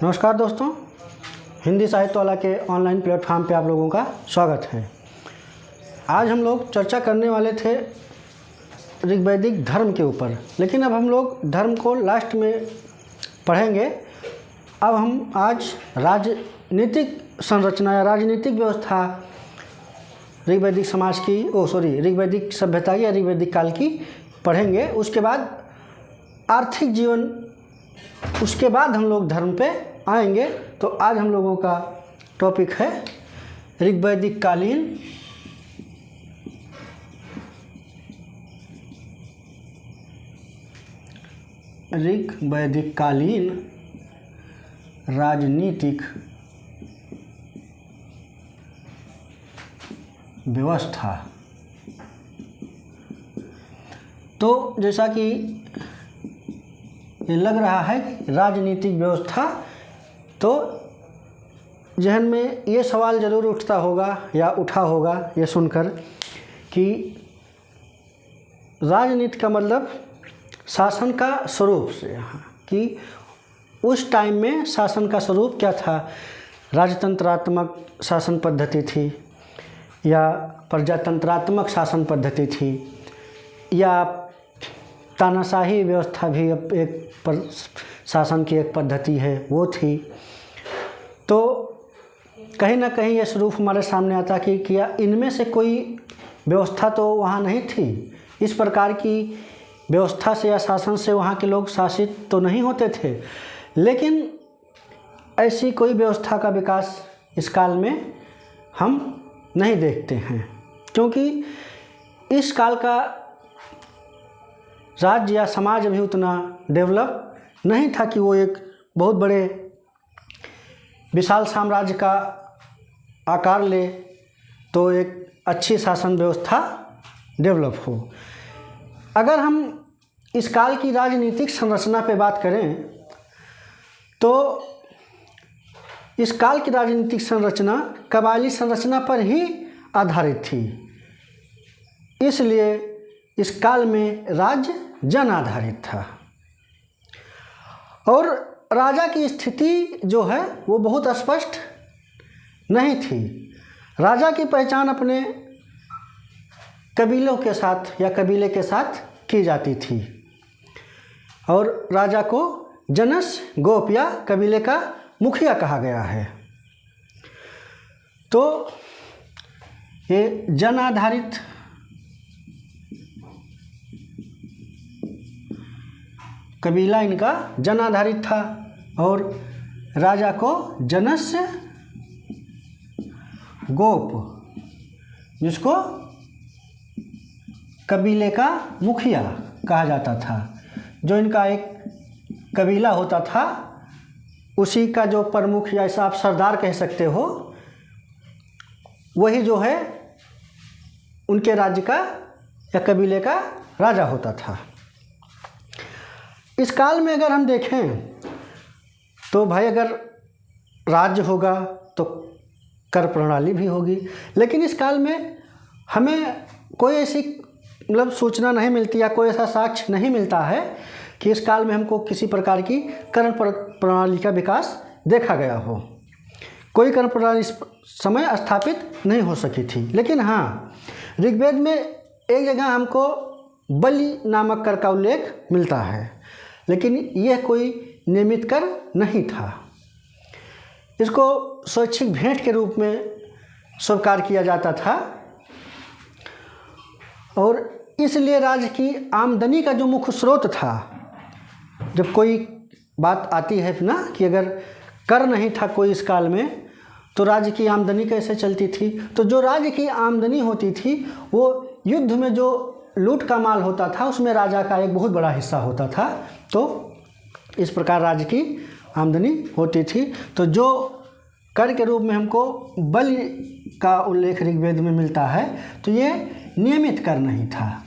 नमस्कार दोस्तों, हिंदी साहित्य वाला के ऑनलाइन प्लेटफॉर्म पे आप लोगों का स्वागत है। आज हम लोग चर्चा करने वाले थे ऋग्वैदिक धर्म के ऊपर, लेकिन अब हम लोग धर्म को लास्ट में पढ़ेंगे। अब हम आज राजनीतिक संरचना या राजनीतिक व्यवस्था ऋग्वैदिक समाज की ऋग्वैदिक सभ्यता या ऋग्वैदिक काल की पढ़ेंगे। उसके बाद आर्थिक जीवन, उसके बाद हम लोग धर्म पे आएंगे। तो आज हम लोगों का टॉपिक है ऋग्वैदिक कालीन राजनीतिक व्यवस्था। तो जैसा कि ये लग रहा है राजनीतिक व्यवस्था, तो जहन में ये सवाल ज़रूर उठता होगा या उठा होगा ये सुनकर कि राजनीति का मतलब शासन का स्वरूप से, यहाँ कि उस टाइम में शासन का स्वरूप क्या था। राजतंत्रात्मक शासन पद्धति थी या प्रजातंत्रात्मक शासन पद्धति थी या तानाशाही व्यवस्था भी एक शासन की एक पद्धति है, वो थी। तो कहीं ना कहीं ये स्वरूप हमारे सामने आता कि क्या इनमें से कोई व्यवस्था तो वहाँ नहीं थी। इस प्रकार की व्यवस्था से या शासन से वहाँ के लोग शासित तो नहीं होते थे, लेकिन ऐसी कोई व्यवस्था का विकास इस काल में हम नहीं देखते हैं, क्योंकि इस काल का राज्य या समाज अभी उतना डेवलप नहीं था कि वो एक बहुत बड़े विशाल साम्राज्य का आकार ले तो एक अच्छी शासन व्यवस्था डेवलप हो। अगर हम इस काल की राजनीतिक संरचना पे बात करें तो इस काल की राजनीतिक संरचना कबायली संरचना पर ही आधारित थी। इसलिए इस काल में राज्य जन आधारित था और राजा की स्थिति जो है वो बहुत स्पष्ट नहीं थी। राजा की पहचान अपने कबीलों के साथ या कबीले के साथ की जाती थी और राजा को जनस गोप या कबीले का मुखिया कहा गया है। तो ये जन आधारित कबीला इनका जन आधारित था और राजा को जनस्य गोप, जिसको कबीले का मुखिया कहा जाता था, जो इनका एक कबीला होता था उसी का जो प्रमुख या ऐसा आप सरदार कह सकते हो, वही जो है उनके राज्य का या कबीले का राजा होता था। इस काल में अगर हम देखें तो भाई अगर राज्य होगा तो कर प्रणाली भी होगी, लेकिन इस काल में हमें कोई ऐसी मतलब सूचना नहीं मिलती या कोई ऐसा साक्ष्य नहीं मिलता है कि इस काल में हमको किसी प्रकार की कर प्रणाली का विकास देखा गया हो। कोई कर प्रणाली इस समय स्थापित नहीं हो सकी थी। लेकिन हाँ, ऋग्वेद में एक जगह हमको बलि नामक कर का उल्लेख मिलता है, लेकिन यह कोई नियमित कर नहीं था। इसको स्वैच्छिक भेंट के रूप में स्वीकार किया जाता था और इसलिए राज्य की आमदनी का जो मुख्य स्रोत था, जब कोई बात आती है ना कि अगर कर नहीं था कोई इस काल में तो राज्य की आमदनी कैसे चलती थी। तो जो राज्य की आमदनी होती थी वो युद्ध में जो लूट का माल होता था उसमें राजा का एक बहुत बड़ा हिस्सा होता था। तो इस प्रकार राज्य की आमदनी होती थी। तो जो कर के रूप में हमको बलि का उल्लेख ऋग्वेद में मिलता है तो ये नियमित कर नहीं था,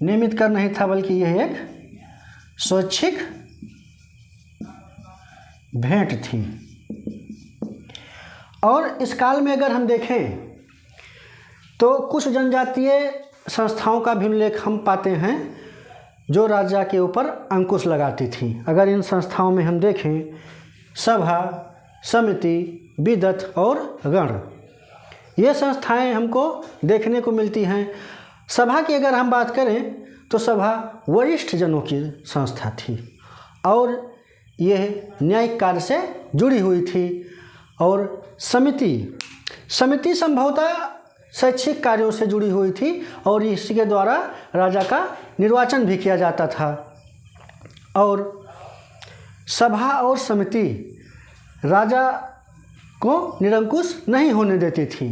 नियमित कर नहीं था, बल्कि यह एक स्वैच्छिक भेंट थी। और इस काल में अगर हम देखें तो कुछ जनजातीय संस्थाओं का भी उल्लेख हम पाते हैं जो राजा के ऊपर अंकुश लगाती थी। अगर इन संस्थाओं में हम देखें, सभा, समिति, विदत और गण, ये संस्थाएं हमको देखने को मिलती हैं। सभा की अगर हम बात करें तो सभा वरिष्ठ जनों की संस्था थी और यह न्यायिक कार्य से जुड़ी हुई थी। और समिति संभवतः शैक्षिक कार्यों से जुड़ी हुई थी और इसके द्वारा राजा का निर्वाचन भी किया जाता था। और सभा और समिति राजा को निरंकुश नहीं होने देती थी।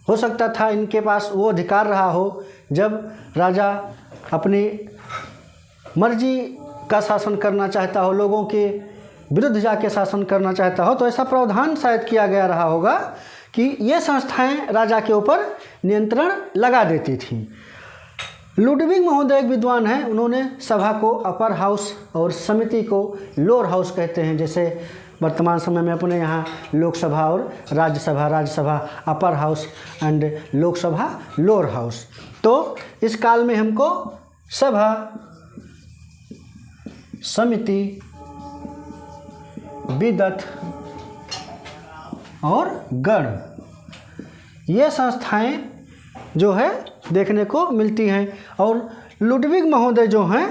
हो सकता था इनके पास वो अधिकार रहा हो जब राजा अपनी मर्जी का शासन करना चाहता हो, लोगों के विरुद्ध जाके शासन करना चाहता हो, तो ऐसा प्रावधान शायद किया गया रहा होगा कि ये संस्थाएं राजा के ऊपर नियंत्रण लगा देती थीं। लुडविग महोदय एक विद्वान हैं, उन्होंने सभा को अपर हाउस और समिति को लोअर हाउस कहते हैं। जैसे वर्तमान समय में अपने यहाँ लोकसभा और Rajya Sabha upper house and Lok Sabha lower house. तो इस काल में हमको सभा, समिति, विदत और गण, ये संस्थाएं जो है देखने को मिलती हैं। और लुडविग महोदय जो हैं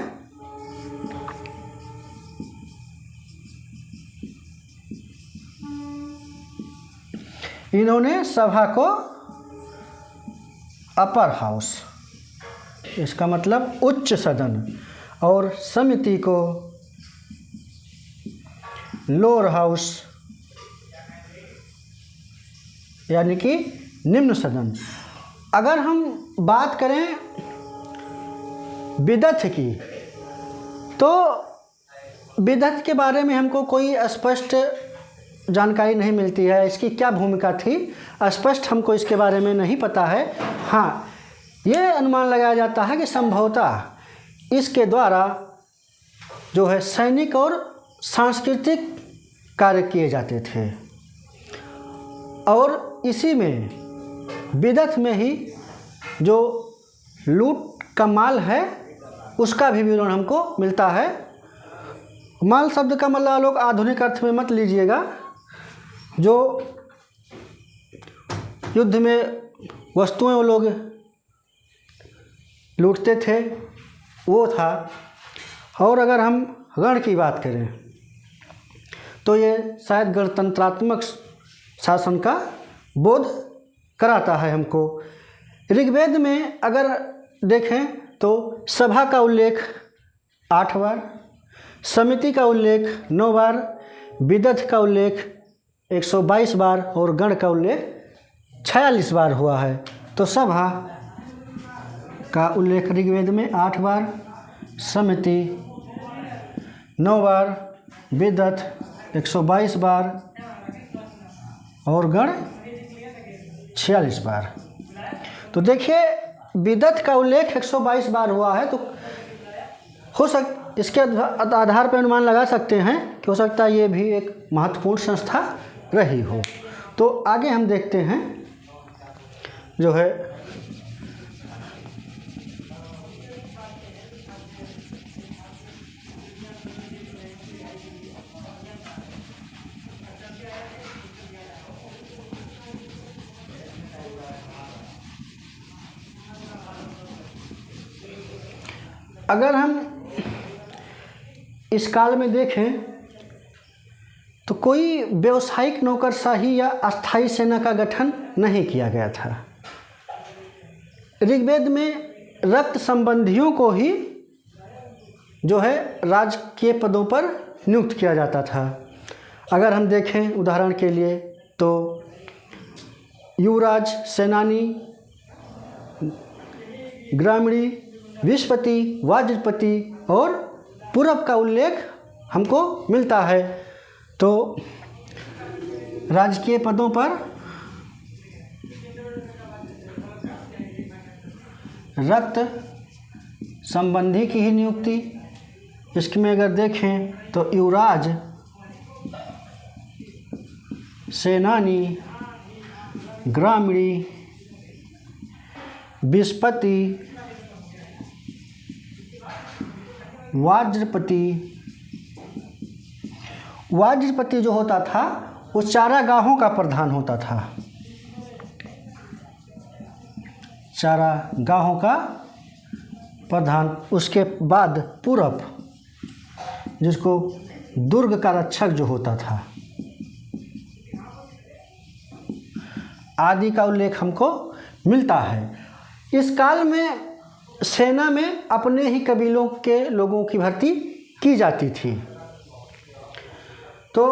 इन्होंने सभा को अपर हाउस, इसका मतलब उच्च सदन, और समिति को लोअर हाउस यानी कि निम्न सदन। अगर हम बात करें विदत की, तो विदत के बारे में हमको कोई स्पष्ट जानकारी नहीं मिलती है। इसकी क्या भूमिका थी स्पष्ट हमको इसके बारे में नहीं पता है। हाँ, ये अनुमान लगाया जाता है कि संभवतः इसके द्वारा जो है सैनिक और सांस्कृतिक कार्य किए जाते थे और इसी में विदत में ही जो लूट का माल है उसका भी विवरण हमको मिलता है। माल शब्द का मतलब लोग आधुनिक अर्थ में मत लीजिएगा। जो युद्ध में वस्तुएं वो लोग लूटते थे वो था। और अगर हम गण की बात करें तो ये शायद गणतंत्रात्मक शासन का बोध कराता है हमको। ऋग्वेद में अगर देखें तो सभा का उल्लेख 8 बार, समिति का उल्लेख 9 बार, विदत का उल्लेख 122 बार और गण का उल्लेख 46 बार हुआ है। तो सभा का उल्लेख ऋग्वेद में 8 बार, समिति 9 बार, विदत 122 बार और गण 46 बार। तो देखिए विदत का उल्लेख 122 बार हुआ है। तो इसके आधार पर अनुमान लगा सकते हैं कि हो सकता है ये भी एक महत्वपूर्ण संस्था रही हो। तो आगे हम देखते हैं जो है अगर हम इस काल में देखें तो कोई व्यावसायिक नौकरशाही या अस्थायी सेना का गठन नहीं किया गया था। ऋग्वेद में रक्त संबंधियों को ही जो है राजकीय पदों पर नियुक्त किया जाता था। अगर हम देखें उदाहरण के लिए तो युवराज, सेनानी, ग्रामीणी, विस्पति, वाजपति और पूरब का उल्लेख हमको मिलता है। तो राजकीय पदों पर रक्त संबंधी की ही नियुक्ति। इसमें अगर देखें तो युवराज, सेनानी, ग्रामीणी, विस्पति, वाज्रपति जो होता था वो चारागाहों का प्रधान होता था, चारागाहों का प्रधान। उसके बाद पूरब, जिसको दुर्ग का रक्षक जो होता था, आदि का उल्लेख हमको मिलता है। इस काल में सेना में अपने ही कबीलों के लोगों की भर्ती की जाती थी। तो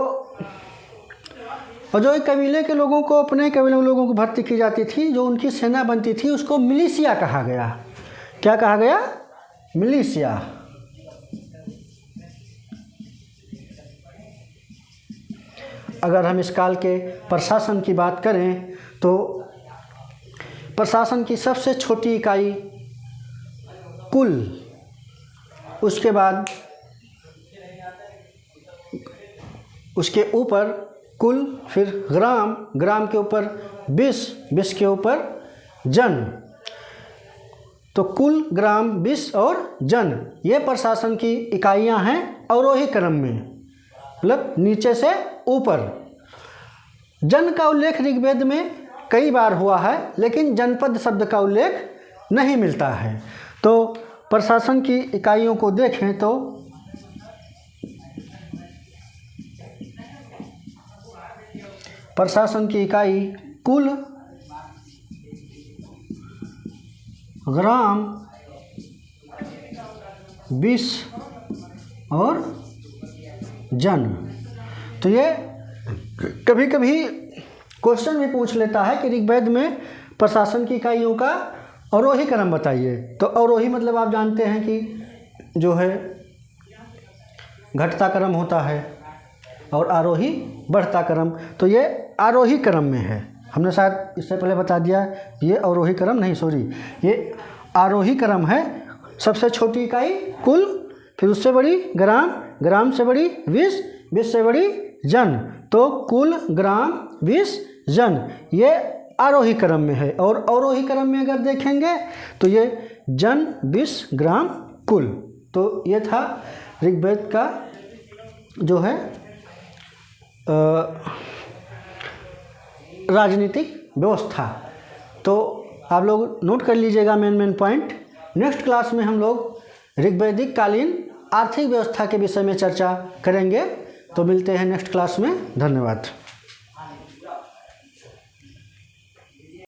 और जो कबीले के लोगों को, अपने कबीले के लोगों को भर्ती की जाती थी, जो उनकी सेना बनती थी, उसको मिलिशिया कहा गया। क्या कहा गया? मिलिशिया। अगर हम इस काल के प्रशासन की बात करें तो प्रशासन की सबसे छोटी इकाई कुल, उसके बाद उसके ऊपर कुल, फिर ग्राम, ग्राम के ऊपर विश, विश के ऊपर जन। तो कुल, ग्राम, विश और जन, ये प्रशासन की इकाइयां हैं अवरोही क्रम में, मतलब नीचे से ऊपर। जन का उल्लेख ऋग्वेद में कई बार हुआ है, लेकिन जनपद शब्द का उल्लेख नहीं मिलता है। तो प्रशासन की इकाइयों को देखें तो प्रशासन की इकाई कुल, ग्राम, विश और जन। तो ये कभी कभी क्वेश्चन भी पूछ लेता है कि ऋग्वेद में प्रशासन की इकाइयों का अवरोही क्रम बताइए। तो अवरोही मतलब आप जानते हैं कि जो है घटता क्रम होता है, और आरोही बढ़ता क्रम। तो ये आरोही क्रम में है। हमने शायद इससे पहले बता दिया, ये अवरोही क्रम नहीं, सॉरी, ये आरोही क्रम है। सबसे छोटी इकाई कुल, फिर उससे बड़ी ग्राम, ग्राम से बड़ी विश, विश से बड़ी जन। तो कुल, ग्राम, विश, जन, ये आरोही क्रम में है। और अवरोही क्रम में अगर देखेंगे तो ये जन, विश, ग्राम, कुल। तो ये था ऋग्वेद का जो है राजनीतिक व्यवस्था। तो आप लोग नोट कर लीजिएगा मेन पॉइंट। नेक्स्ट क्लास में हम लोग ऋग्वैदिक कालीन आर्थिक व्यवस्था के विषय में चर्चा करेंगे। तो मिलते हैं नेक्स्ट क्लास में। धन्यवाद।